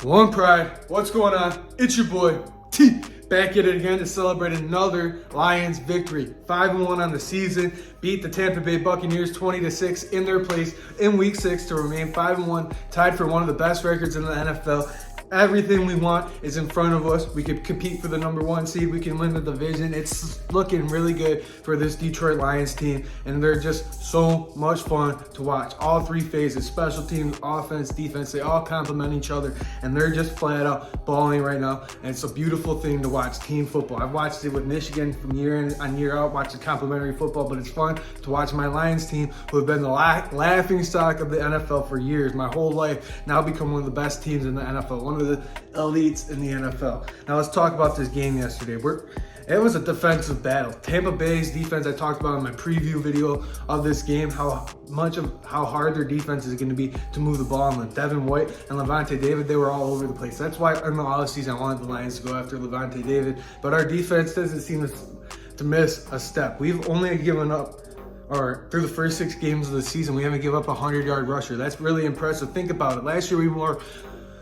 One Pride, what's going on? It's your boy, T, back at it again to celebrate another Lions victory. 5-1 on the season, beat the Tampa Bay Buccaneers 20-6 in their place in Week 6 to remain 5-1, tied for one of the best records in the NFL. Everything we want is in front of us. We can compete for the #1 seed. We can win the division. It's looking really good for this Detroit Lions team, and they're just so much fun to watch. All three phases, special teams, offense, defense, they all complement each other, and they're just flat out balling right now, and it's a beautiful thing to watch team football. I've watched it with Michigan from year in and year out, watching complimentary football, but it's fun to watch my Lions team, who have been the laughing stock of the NFL for years, my whole life, now become one of the best teams in the NFL, one of the elites in the NFL. Now let's talk about this game yesterday. It was a defensive battle. Tampa Bay's defense, I talked about in my preview video of this game, how hard their defense is going to be to move the ball. And Devin White and Levante David, they were all over the place. That's why in the offseason I wanted the Lions to go after Levante David. But our defense doesn't seem to miss a step. We've only given up, or through the first 6 games of the season, we haven't given up a 100-yard rusher. That's really impressive. Think about it. Last year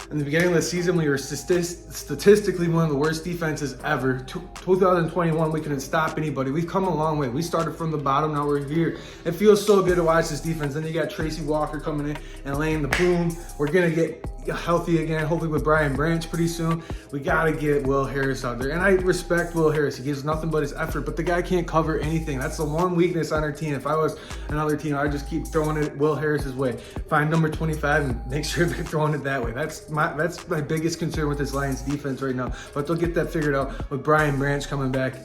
in the beginning of the season, we were statistically one of the worst defenses ever. 2021, we couldn't stop anybody. We've come a long way. We started from the bottom, now we're here. It feels so good to watch this defense. Then you got Tracy Walker coming in and laying the boom. We're going to get healthy again, hopefully with Brian Branch pretty soon. We got to get Will Harris out there. And I respect Will Harris. He gives nothing but his effort, but the guy can't cover anything. That's the one weakness on our team. If I was another team, I'd just keep throwing it Will Harris's way. Find number 25 and make sure they're throwing it that way. That's my biggest concern with this Lions defense right now. But they'll get that figured out with Brian Branch coming back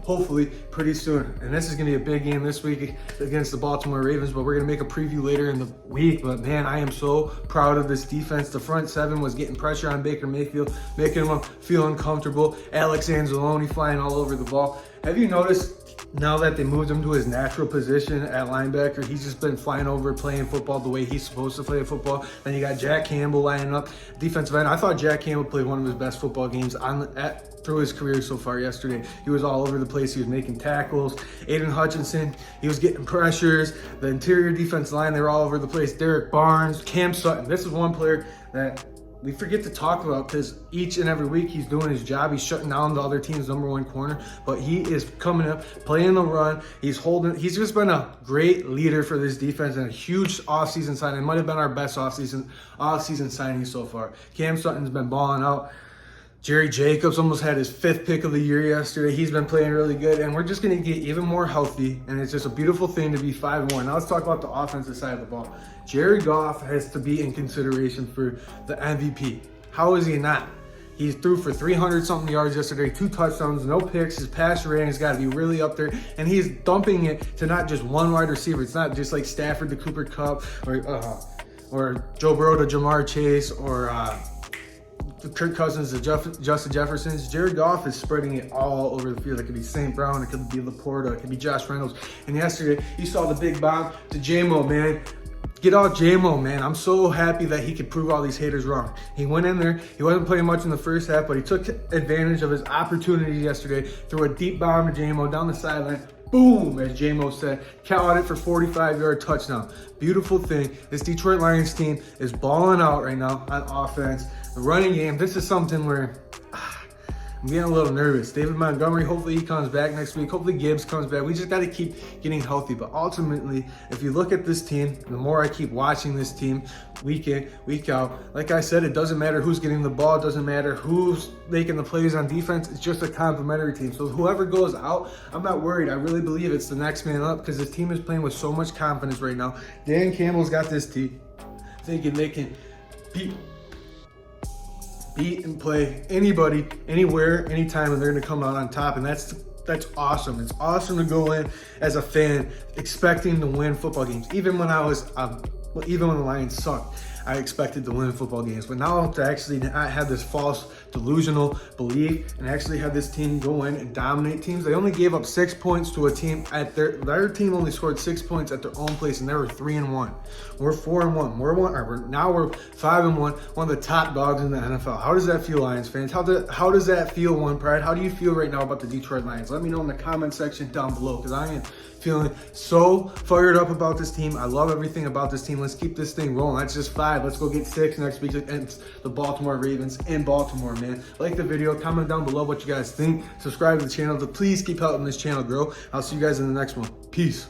hopefully pretty soon. And this is going to be a big game this week against the Baltimore Ravens, but we're going to make a preview later in the week. But man, I am so proud of this defense. The front seven was getting pressure on Baker Mayfield, making him feel uncomfortable. Alex Anzalone flying all over the ball. Have you noticed now that they moved him to his natural position at linebacker, he's just been flying over playing football the way he's supposed to play football? Then you got Jack Campbell lining up, defensive end. I thought Jack Campbell played one of his best football games through his career so far yesterday. He was all over the place. He was making tackles. Aiden Hutchinson, he was getting pressures. The interior defense line, they were all over the place. Derek Barnes, Cam Sutton. This is one player that we forget to talk about because each and every week he's doing his job. He's shutting down the other team's #1 corner, but he is coming up, playing the run. He's just been a great leader for this defense and a huge offseason signing. It might have been our best offseason signing so far. Cam Sutton's been balling out. Jerry Jacobs almost had his 5th pick of the year yesterday. He's been playing really good, and we're just going to get even more healthy, and it's just a beautiful thing to be 5-1. Now let's talk about the offensive side of the ball. Jared Goff has to be in consideration for the MVP. How is he not? He threw for 300-something yards yesterday, 2 touchdowns, no picks. His passer rating's got to be really up there, and he's dumping it to not just one wide receiver. It's not just like Stafford to Cooper Kupp or Joe Burrow to Jamar Chase or Kirk Cousins to Justin Jefferson. Jared Goff is spreading it all over the field. It could be St. Brown, it could be Laporta, it could be Josh Reynolds. And yesterday, you saw the big bomb to J-Mo, man. Get out J-Mo, man. I'm so happy that he could prove all these haters wrong. He went in there. He wasn't playing much in the first half, but he took advantage of his opportunity yesterday, threw a deep bomb to J-Mo down the sideline. Boom, as J-Mo said, caught it for 45-yard touchdown. Beautiful thing. This Detroit Lions team is balling out right now on offense. The running game, this is something where I'm getting a little nervous. David Montgomery, hopefully he comes back next week. Hopefully Gibbs comes back. We just got to keep getting healthy. But ultimately, if you look at this team, the more I keep watching this team week in, week out, like I said, it doesn't matter who's getting the ball. It doesn't matter who's making the plays on defense. It's just a complimentary team. So whoever goes out, I'm not worried. I really believe it's the next man up because this team is playing with so much confidence right now. Dan Campbell's got this team thinking they can beat and play anybody, anywhere, anytime, and they're going to come out on top. And that's awesome. It's awesome to go in as a fan expecting to win football games. Even when the Lions sucked, I expected to win football games. But now to actually not have this false delusional belief and actually have this team go in and dominate teams. They only gave up 6 points to a team at their team only scored 6 points at their own place, and they were 3-1. We're 4-1. Now we're 5-1, one of the top dogs in the NFL. How does that feel, Lions fans? How does that feel, One Pride? How do you feel right now about the Detroit Lions? Let me know in the comment section down below, because I am feeling so fired up about this team. I love everything about this team. Let's keep this thing rolling. That's just 5 5. Let's go get 6 next week against the Baltimore Ravens in Baltimore, man. Like the video, comment down below what you guys think. Subscribe to the channel to please keep helping this channel grow. I'll see you guys in the next one. Peace.